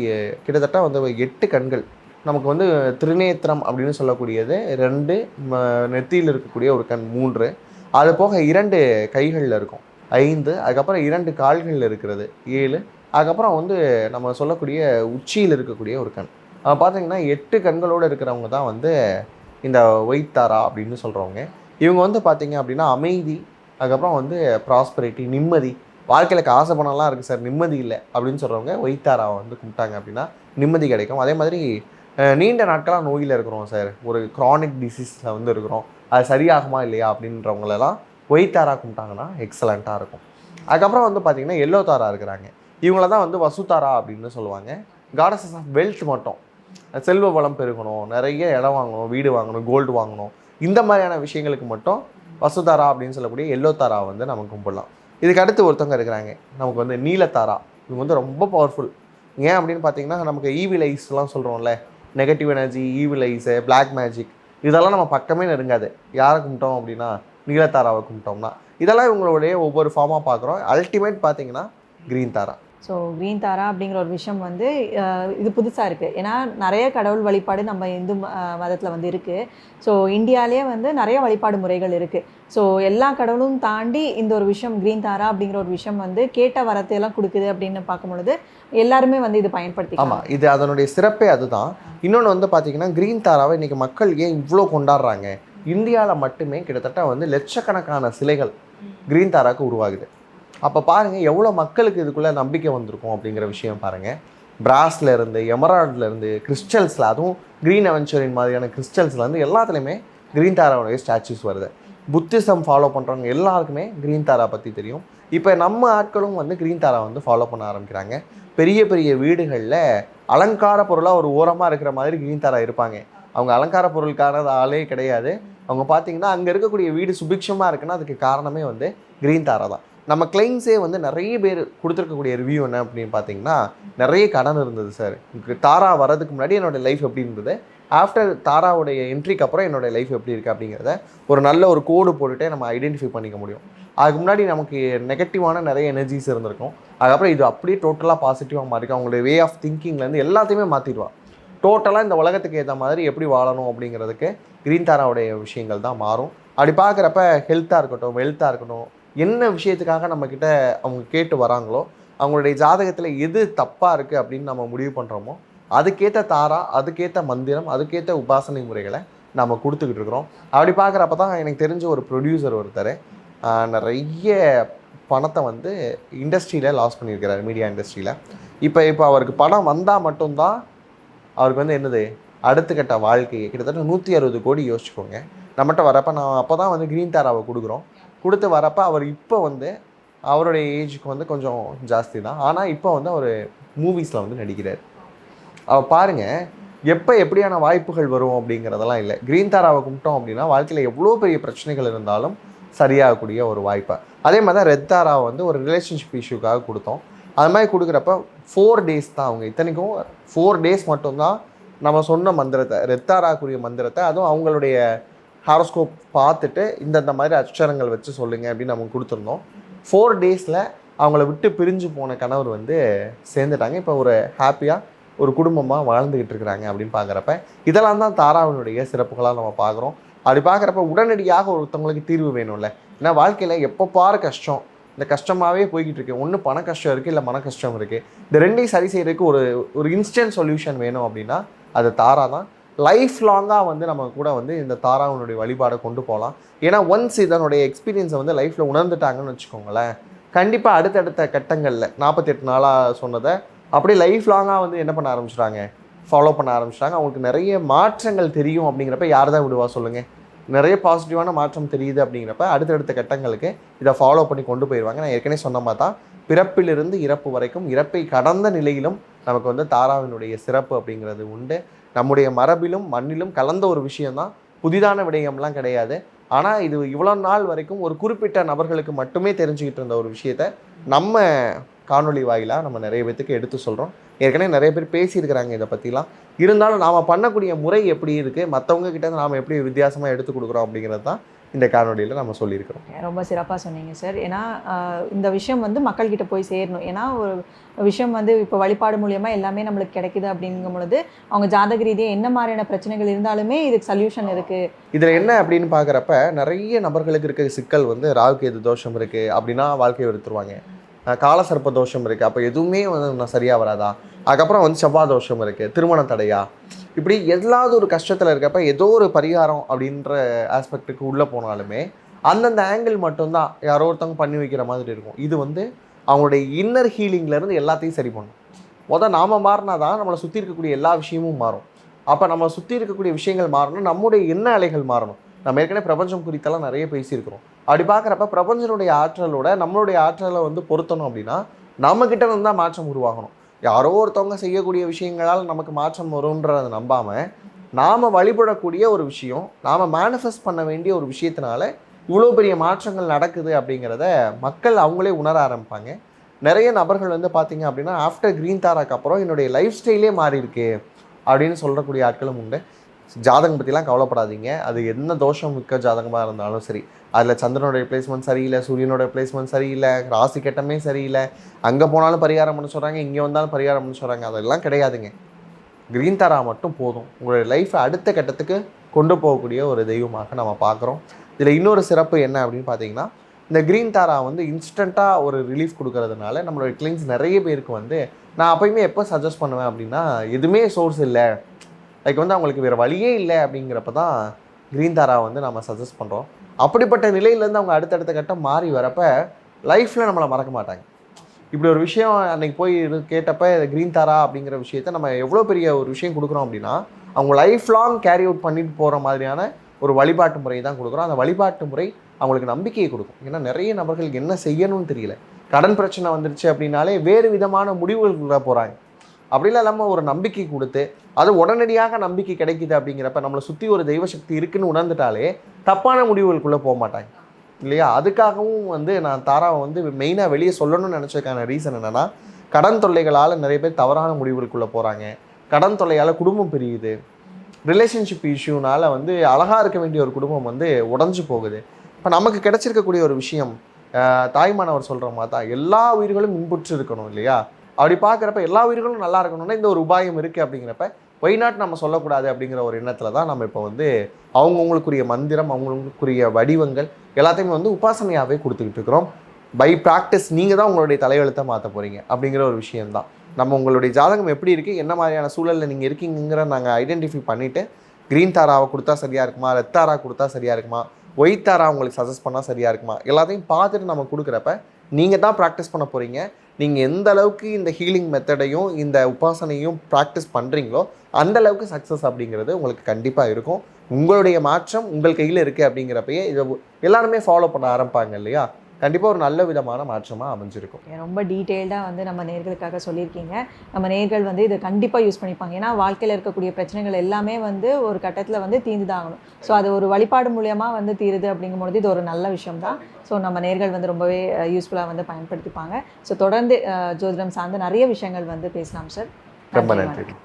கிட்டத்தட்ட வந்து 8 கண்கள். நமக்கு வந்து திரிநேத்திரம் அப்படின்னு சொல்லக்கூடியது 2, நெத்தியில் இருக்கக்கூடிய ஒரு கண் 3, அது போக 2 கைகளில் இருக்கும் 5, அதுக்கப்புறம் 2 கால்களில் இருக்கிறது 7, அதுக்கப்புறம் வந்து நம்ம சொல்லக்கூடிய உச்சியில் இருக்கக்கூடிய ஒரு கண். பார்த்தீங்கன்னா 8 கண்களோடு இருக்கிறவங்க தான் வந்து இந்த ஒயிட் தாரா அப்படின்னு சொல்கிறவங்க. இவங்க வந்து பார்த்திங்க அப்படின்னா அமைதி, அதுக்கப்புறம் வந்து ப்ராஸ்பரிட்டி, நிம்மதி. வாழ்க்கையில் காசு பணம்லாம் இருக்குது சார், நிம்மதி இல்லை அப்படின்னு சொல்கிறவங்க ஒயிட் தாராவை வந்து கும்பிட்டாங்க அப்படின்னா நிம்மதி கிடைக்கும். அதே மாதிரி நீண்ட நாட்களாக நோயில் இருக்கிறோம் சார், ஒரு க்ரானிக் டிசீஸில் வந்து இருக்கிறோம், அது சரியாகுமா இல்லையா அப்படின்றவங்களெல்லாம் ஒயிட் தாரா கும்பிட்டாங்கன்னா எக்ஸலண்ட்டாக இருக்கும். அதுக்கப்புறம் வந்து பார்த்திங்கன்னா எல்லோ தாரா இருக்கிறாங்க. இவங்கள தான் வந்து வசுதாரா அப்படின்னு சொல்லுவாங்க. காடஸஸ் ஆஃப் வெல்த் மட்டும், செல்வ வளம் பெருகணும், நிறைய இடம் வாங்கணும், வீடு வாங்கணும், கோல்டு வாங்கணும், இந்த மாதிரியான விஷயங்களுக்கு மட்டும் வசுதாரா அப்படின்னு சொல்லக்கூடிய எல்லோ தாரா வந்து நம்ம கும்பிடலாம். இதுக்கு அடுத்து ஒருத்தவங்க இருக்கிறாங்க, நமக்கு வந்து நீலத்தாரா. இவங்க வந்து ரொம்ப பவர்ஃபுல். ஏன் அப்படின்னு பார்த்தீங்கன்னா, நமக்கு ஈவில் ஐஸ்லாம் சொல்கிறோம்ல, negative energy, evil eyes, black magic, இதெல்லாம் நம்ம பக்கமே நெருங்காது யாரை கும்பிட்டோம் அப்படின்னா நீலத்தாராவை கும்பிட்டோம்னா. இதெல்லாம் இவங்களுடைய ஒவ்வொரு ஃபார்மாக பார்க்குறோம். அல்டிமேட் பார்த்தீங்கன்னா க்ரீன் தாரா. ஸோ க்ரீன் தாரா அப்படிங்கிற ஒரு விஷயம் வந்து இது புதுசாக இருக்குது. ஏன்னா நிறைய கடவுள் வழிபாடு நம்ம இந்து மதத்தில் வந்து இருக்குது. ஸோ இந்தியாவிலே வந்து நிறைய வழிபாடு முறைகள் இருக்குது. ஸோ எல்லா கடவுளும் தாண்டி இந்த ஒரு விஷயம் க்ரீன் தாரா அப்படிங்கிற ஒரு விஷயம் வந்து கேட்ட வரத்தையெல்லாம் கொடுக்குது அப்படின்னு பார்க்கும்பொழுது எல்லாருமே வந்து இது பயன்படுத்தி. ஆமாம், இது அதனுடைய சிறப்பே அதுதான். இன்னொன்று வந்து பார்த்திங்கன்னா, க்ரீன் தாராவை இன்றைக்கி மக்கள் ஏன் இவ்வளோ கொண்டாடுறாங்க? இந்தியாவில் மட்டுமே கிட்டத்தட்ட வந்து லட்சக்கணக்கான சிலைகள் க்ரீன் தாராவுக்கு உருவாகுது. அப்போ பாருங்கள் எவ்வளோ மக்களுக்கு இதுக்குள்ளே நம்பிக்கை வந்திருக்கும் அப்படிங்கிற விஷயம் பாருங்கள். பிராஸ்லேருந்து எமரால்ட்லேருந்து கிறிஸ்டல்ஸில், அதுவும் க்ரீன் அவென்ச்சரின் மாதிரியான கிறிஸ்டல்ஸ்லேருந்து எல்லாத்துலேயுமே க்ரீன் தாராவுடைய ஸ்டாச்சூஸ் வருது. புத்திசம் ஃபாலோ பண்ணுறவங்க எல்லாருக்குமே க்ரீன் தாரா பற்றி தெரியும். இப்போ நம்ம ஆட்களும் வந்து க்ரீன் தாரா வந்து ஃபாலோ பண்ண ஆரம்பிக்கிறாங்க. பெரிய பெரிய வீடுகளில் அலங்கார பொருளாக ஒரு ஓரமாக இருக்கிற மாதிரி க்ரீன் தாரா இருப்பாங்க. அவங்க அலங்கார பொருளுக்கான ஆளே கிடையாது. அவங்க பார்த்தீங்கன்னா அங்கே இருக்கக்கூடிய வீடு சுபிக்ஷமாக இருக்குன்னா அதுக்கு காரணமே வந்து க்ரீன் தாரா தான். நம்ம கிளைண்ட்ஸே வந்து நிறைய பேர் கொடுத்துருக்கக்கூடிய ரிவ்யூ என்ன அப்படின்னு பார்த்தீங்கன்னா, நிறைய கடன் இருந்தது சார், தாரா வர்றதுக்கு முன்னாடி என்னோடய லைஃப் எப்படி இருந்தது, ஆஃப்டர் தாராவுடைய என்ட்ரிக்கு அப்புறம் என்னோடய லைஃப் எப்படி இருக்குது அப்படிங்கிறத ஒரு நல்ல ஒரு கோடு போட்டுகிட்டே நம்ம ஐடென்டிஃபை பண்ணிக்க முடியும். அதுக்கு முன்னாடி நமக்கு நெகட்டிவான நிறைய எனர்ஜிஸ் இருந்திருக்கும். அதுக்கப்புறம் இது அப்படியே டோட்டலாக பாசிட்டிவாக மாறிக்கும். அவங்களுடைய வே ஆஃப் திங்கிங்லேருந்து எல்லாத்தையுமே மாற்றிடுவான். டோட்டலாக இந்த உலகத்துக்கு ஏற்ற மாதிரி எப்படி வாழணும் அப்படிங்கிறதுக்கு க்ரீன் தாராவுடைய விஷயங்கள் தான் மாறும். அப்படி பார்க்குறப்ப ஹெல்த்தாக இருக்கட்டும், வெல்த்தாக இருக்கட்டும், என்ன விஷயத்துக்காக நம்மக்கிட்ட அவங்க கேட்டு வராங்களோ, அவங்களுடைய ஜாதகத்தில் எது தப்பாக இருக்குது அப்படின்னு நம்ம முடிவு பண்ணுறோமோ அதுக்கேற்ற தாரா, அதுக்கேற்ற மந்திரம், அதுக்கேற்ற உபாசனை முறைகளை நம்ம கொடுத்துக்கிட்டு இருக்கிறோம். அப்படி பார்க்குறப்ப தான் எனக்கு தெரிஞ்ச ஒரு ப்ரொடியூசர் ஒருத்தர் நிறைய பணத்தை வந்து இண்டஸ்ட்ரியில் லாஸ் பண்ணியிருக்கிறார், மீடியா இண்டஸ்ட்ரியில். இப்போ அவருக்கு பணம் வந்தால் மட்டும்தான் அவருக்கு வந்து என்னது அடுத்த கட்ட வாழ்க்கையை கிட்டத்தட்ட 160 கோடி யோசிச்சுக்கோங்க நம்மகிட்ட வரப்போ. நான் அப்போ தான் வந்து க்ரீன் தாராவை கொடுத்து வரப்போ அவர் இப்போ வந்து அவருடைய ஏஜுக்கு வந்து கொஞ்சம் ஜாஸ்தி தான். ஆனால் இப்போ வந்து அவர் மூவிஸில் வந்து நடிக்கிறார். அவர் பாருங்கள் எப்படியான வாய்ப்புகள் வரும் அப்படிங்கிறதெல்லாம் இல்லை. க்ரீன் தாராவை கும்பிட்டோம் அப்படின்னா வாழ்க்கையில் எவ்வளோ பெரிய பிரச்சனைகள் இருந்தாலும் சரியாகக்கூடிய ஒரு வாய்ப்பை. அதே மாதிரி தான் ரெட் தாராவை வந்து ஒரு ரிலேஷன்ஷிப் இஷ்யூக்காக கொடுத்தோம். அது மாதிரி கொடுக்குறப்ப 4 days தான். அவங்க இத்தனைக்கும் 4 days மட்டும்தான் நம்ம சொன்ன மந்திரத்தை, ரெட் தாராக்குரிய மந்திரத்தை, அதுவும் அவங்களுடைய ஹாரோஸ்கோப் பார்த்துட்டு இந்தந்த மாதிரி அச்சரங்கள் வச்சு சொல்லுங்கள் அப்படின்னு நமக்கு கொடுத்துருந்தோம். 4 days அவங்கள விட்டு பிரிஞ்சு போன கணவர் வந்து சேர்ந்துட்டாங்க. இப்போ ஒரு ஹாப்பியாக ஒரு குடும்பமாக வாழ்ந்துக்கிட்டு இருக்கிறாங்க அப்படின்னு பார்க்குறப்ப இதெல்லாம் தான் தாராவினுடைய சிறப்புகளாக நம்ம பார்க்குறோம். அப்படி பார்க்குறப்ப உடனடியாக ஒருத்தவங்களுக்கு தீர்வு வேணும்ல. ஏன்னா வாழ்க்கையில் எப்போ பாரு கஷ்டம், இந்த கஷ்டமாகவே போய்கிட்டு இருக்கு. ஒன்று பண கஷ்டம் இருக்குது, இல்லை மன கஷ்டம் இருக்குது. இந்த ரெண்டையும் சரி செய்கிறதுக்கு ஒரு இன்ஸ்டன்ட் சொல்யூஷன் வேணும் அப்படின்னா அது தாரா தான். லைஃப் லாங்காக வந்து நம்ம கூட வந்து இந்த தாராவினுடைய வழிபாடை கொண்டு போகலாம். ஏன்னா ஒன்ஸ் இதனுடைய எக்ஸ்பீரியன்ஸை வந்து லைஃப்பில் உணர்ந்துட்டாங்கன்னு வச்சுக்கோங்களேன், கண்டிப்பாக அடுத்தடுத்த கட்டங்களில் 48 நாளாக சொன்னதை அப்படியே லைஃப் லாங்காக வந்து என்ன பண்ண ஆரம்பிச்சிட்டாங்க, ஃபாலோ பண்ண ஆரம்பிச்சிட்டாங்க. அவங்களுக்கு நிறைய மாற்றங்கள் தெரியும். அப்படிங்கிறப்ப யார் தான் விடுவா சொல்லுங்கள்? நிறைய பாசிட்டிவான மாற்றம் தெரியுது. அப்படிங்கிறப்ப அடுத்தடுத்த கட்டங்களுக்கு இதை ஃபாலோ பண்ணி கொண்டு போயிடுவாங்க. நான் ஏற்கனவே சொன்ன மாதிரி தான் பிறப்பிலிருந்து இறப்பு வரைக்கும், இறப்பை கடந்த நிலையிலும் நமக்கு வந்து தாராவினுடைய சிறப்பு அப்படிங்கிறது உண்டு. நம்முடைய மரபிலும் மண்ணிலும் கலந்த ஒரு விஷயந்தான், புதிதான விடயம்லாம் கிடையாது. ஆனால் இது இவ்வளோ நாள் வரைக்கும் ஒரு குறிப்பிட்ட நபர்களுக்கு மட்டுமே தெரிஞ்சுக்கிட்டு இருந்த ஒரு விஷயத்தை நம்ம காணொலி வாயிலாக நம்ம நிறைய பேத்துக்கு எடுத்து சொல்கிறோம். ஏற்கனவே நிறைய பேர் பேசியிருக்கிறாங்க இதை பற்றிலாம். இருந்தாலும் நாம் பண்ணக்கூடிய முறை எப்படி இருக்குது, மற்றவங்க கிட்ட நாம் எப்படி வித்தியாசமாக எடுத்து கொடுக்குறோம் அப்படிங்கிறது தான் இந்த காணொலியில் நம்ம சொல்லியிருக்கிறோம். ரொம்ப சிறப்பாக சொன்னீங்க சார். ஏன்னா இந்த விஷயம் வந்து மக்கள்கிட்ட போய் சேரணும். ஏன்னா ஒரு விஷயம் வந்து இப்போ வழிபாடு மூலியமாக எல்லாமே நம்மளுக்கு கிடைக்குது அப்படிங்கும் பொழுது அவங்க ஜாதக ரீதியாக என்ன மாதிரியான பிரச்சனைகள் இருந்தாலுமே இதுக்கு சொல்யூஷன் இருக்குது. இதில் என்ன அப்படின்னு பார்க்குறப்ப நிறைய நபர்களுக்கு இருக்க சிக்கல் வந்து ராகுகேது தோஷம் இருக்குது அப்படின்னா வாழ்க்கையை வெறுத்துருவாங்க. காலசர்ப்ப தோஷம் இருக்குது, அப்போ எதுவுமே வந்து சரியாக வராதா. அதுக்கப்புறம் வந்து செவ்வாய் தோஷம் இருக்குது, திருமண தடையா, இப்படி எல்லாவது ஒரு கஷ்டத்தில் இருக்கப்ப ஏதோ ஒரு பரிகாரம் அப்படின்ற ஆஸ்பெக்டுக்கு உள்ளே போனாலுமே அந்தந்த ஆங்கிள் மட்டும்தான் யாரோ ஒருத்தவங்க பண்ணி வைக்கிற மாதிரி இருக்கும். இது வந்து அவங்களுடைய இன்னர் ஹீலிங்லேருந்து எல்லாத்தையும் சரி பண்ணும். நாம் மாறினா தான் நம்மளை சுற்றி இருக்கக்கூடிய எல்லா விஷயமும் மாறும். அப்போ நம்ம சுற்றி இருக்கக்கூடிய விஷயங்கள் மாறணும், நம்முடைய எண்ண அலைகள் மாறணும். நம்ம ஏற்கனவே பிரபஞ்சம் குறித்தெல்லாம் நிறைய பேசியிருக்கிறோம். அப்படி பார்க்குறப்ப பிரபஞ்சனுடைய ஆற்றலோட நம்மளுடைய ஆற்றலை வந்து பொருத்தணும் அப்படின்னா நம்மக்கிட்ட இருந்து தான் மாற்றம் உருவாகணும். யாரோ ஒருத்தவங்க செய்யக்கூடிய விஷயங்களால் நமக்கு மாற்றம் வரும்ன்றதை நம்பாமல் நாம் வழிபடக்கூடிய ஒரு விஷயம், நாம் மேனிஃபெஸ்ட் பண்ண வேண்டிய ஒரு விஷயத்தினால இவ்வளோ பெரிய மாற்றங்கள் நடக்குது அப்படிங்கிறத மக்கள் அவங்களே உணர ஆரம்பிப்பாங்க. நிறைய நபர்கள் வந்து பார்த்திங்க அப்படின்னா ஆஃப்டர் க்ரீன் தாராக்கு அப்புறம் என்னுடைய லைஃப் ஸ்டைலே மாறி இருக்கு அப்படின்னு சொல்லக்கூடிய ஆட்களும் உண்டு. ஜாதகம் பற்றிலாம் கவலைப்படாதீங்க. அது என்ன தோஷம் மிக்க ஜாதகமாக இருந்தாலும் சரி, அதில் சந்திரனுடைய பிளேஸ்மெண்ட் சரியில்லை, சூரியனுடைய பிளேஸ்மெண்ட் சரியில்லை, ராசி கட்டமே சரியில்லை, அங்கே போனாலும் பரிகாரம் பண்ண சொல்கிறாங்க, இங்கே வந்தாலும் பரிகாரம் பண்ண சொல்கிறாங்க, அதெல்லாம் கிடையாதுங்க. க்ரீன் தாரா மட்டும் போதும் உங்களுடைய லைஃப்பை அடுத்த கட்டத்துக்கு கொண்டு போகக்கூடிய ஒரு தெய்வமாக நம்ம பார்க்குறோம். இதில் இன்னொரு சிறப்பு என்ன அப்படின்னு பார்த்தீங்கன்னா, இந்த க்ரீன் தாரா வந்து இன்ஸ்டண்ட்டாக ஒரு ரிலீஃப் கொடுக்கறதுனால நம்மளுடைய கிளைண்ட்ஸ் நிறைய பேருக்கு வந்து நான் அப்போயுமே எப்போ சஜஸ்ட் பண்ணுவேன் அப்படின்னா, எதுவுமே சோர்ஸ் இல்லை, லைக் வந்து அவங்களுக்கு வேறு வழியே இல்லை அப்படிங்கிறப்ப தான் க்ரீன் தாரா வந்து நம்ம சஜஸ்ட் பண்ணுறோம். அப்படிப்பட்ட நிலையிலேருந்து அவங்க அடுத்தடுத்த கட்டம் மாறி வரப்போ லைஃப்பில் நம்மளை மறக்க மாட்டாங்க. இப்படி ஒரு விஷயம் அன்னைக்கு போய் கேட்டப்ப க்ரீன் தாரா அப்படிங்கிற விஷயத்த நம்ம எவ்வளோ பெரிய ஒரு விஷயம் கொடுக்குறோம் அப்படின்னா அவங்க லைஃப் லாங் கேரி அவுட் பண்ணிட்டு போகிற மாதிரியான ஒரு வழிபாட்டு முறை தான் கொடுக்குறோம். அந்த வழிபாட்டு முறை அவங்களுக்கு நம்பிக்கையை கொடுக்கும். ஏன்னா நிறைய நபர்கள் என்ன செய்யணும்னு தெரியல, கடன் பிரச்சனை வந்துருச்சு அப்படின்னாலே வேறு விதமான முடிவுகளுக்குள்ள போகிறாங்க. அப்படிலாம் இல்லாமல் ஒரு நம்பிக்கை கொடுத்து அது உடனடியாக நம்பிக்கை கிடைக்குது அப்படிங்கிறப்ப நம்மளை சுற்றி ஒரு தெய்வ சக்தி இருக்குன்னு உணர்ந்துட்டாலே தப்பான முடிவுகளுக்குள்ளே போக மாட்டாங்க இல்லையா? அதுக்காகவும் வந்து நான் தாராவை வந்து மெயினாக வெளியே சொல்லணும்னு நினச்சதுக்கான ரீசன் என்னென்னா, கடன் தொல்லைகளால் நிறைய பேர் தவறான முடிவுகளுக்குள்ளே போகிறாங்க. கடன் தொல்லையால் குடும்பம் பிரியுது. ரிலேஷன்ஷிப் இஷ்யூனால் வந்து அழகாக இருக்க வேண்டிய ஒரு குடும்பம் வந்து உடஞ்சி போகுது. இப்போ நமக்கு கிடைச்சிருக்கக்கூடிய ஒரு விஷயம் தாய்மானவர் சொல்கிற மாதிரி தான், எல்லா உயிர்களும் இன்புற்று இருக்கணும் இல்லையா? அப்படி பார்க்குறப்ப எல்லா உயிர்களும் நல்லா இருக்கணும்னா இந்த ஒரு உபாயம் இருக்குது அப்படிங்கிறப்ப ஒய் நாட் நம்ம சொல்லக்கூடாது அப்படிங்கிற ஒரு எண்ணத்தில் தான் நம்ம இப்போ வந்து அவங்கவுங்களுக்குரிய மந்திரம், அவங்களுக்குரிய வடிவங்கள் எல்லாத்தையுமே வந்து உபாசனையாகவே கொடுத்துக்கிட்டு இருக்கிறோம். பை ப்ராக்டிஸ் நீங்கள் தான் உங்களுடைய தலையெழுத்தை மாற்ற போகிறீங்க அப்படிங்கிற ஒரு விஷயம்தான். நம்ம உங்களுடைய ஜாதகம் எப்படி இருக்குது, என்ன மாதிரியான சூழலில் நீங்கள் இருக்கீங்கிற நாங்கள் ஐடென்டிஃபை பண்ணிவிட்டு க்ரீன் தாராவை கொடுத்தா சரியாக இருக்குமா, ரெட் தாரா கொடுத்தா சரியாக இருக்குமா, ஒயிட் தாரா உங்களுக்கு சஜஸ்ட் பண்ணால் சரியாக இருக்குமா, எல்லாத்தையும் பார்த்துட்டு நம்ம கொடுக்குறப்ப நீங்கள் தான் ப்ராக்டிஸ் பண்ண போகிறீங்க. நீங்கள் எந்த அளவுக்கு இந்த ஹீலிங் மெத்தடையும் இந்த உபாசனையும் ப்ராக்டிஸ் பண்ணுறீங்களோ அந்த அளவுக்கு சக்ஸஸ் அப்படிங்கிறது உங்களுக்கு கண்டிப்பாக இருக்கும். உங்களுடைய மாற்றம் உங்கள் கையில் இருக்குது அப்படிங்கிறப்பயே இதை எல்லாருமே ஃபாலோ பண்ண ஆரம்பிப்பாங்க இல்லையா? கண்டிப்பாக ஒரு நல்ல விதமான மாற்றமாக அமைஞ்சிருக்கும். ரொம்ப டீட்டெயில்டாக வந்து நம்ம நேயர்களுக்காக சொல்லியிருக்கீங்க. நம்ம நேயர்கள் வந்து இதை கண்டிப்பாக யூஸ் பண்ணிப்பாங்க. ஏன்னா வாழ்க்கையில் இருக்கக்கூடிய பிரச்சனைகள் எல்லாமே வந்து ஒரு கட்டத்தில் வந்து தீர்ந்து தான் ஆகணும். ஸோ அது ஒரு வழிபாடு மூலியமாக வந்து தீருது அப்படிங்கும்போது இது ஒரு நல்ல விஷயம் தான். ஸோ நம்ம நேயர்கள் வந்து ரொம்பவே யூஸ்ஃபுல்லாக வந்து பயன்படுத்திப்பாங்க. ஸோ தொடர்ந்து ஜோதிடம் சார்ந்து நிறைய விஷயங்கள் வந்து பேசலாம் சார். ரொம்ப நன்றி.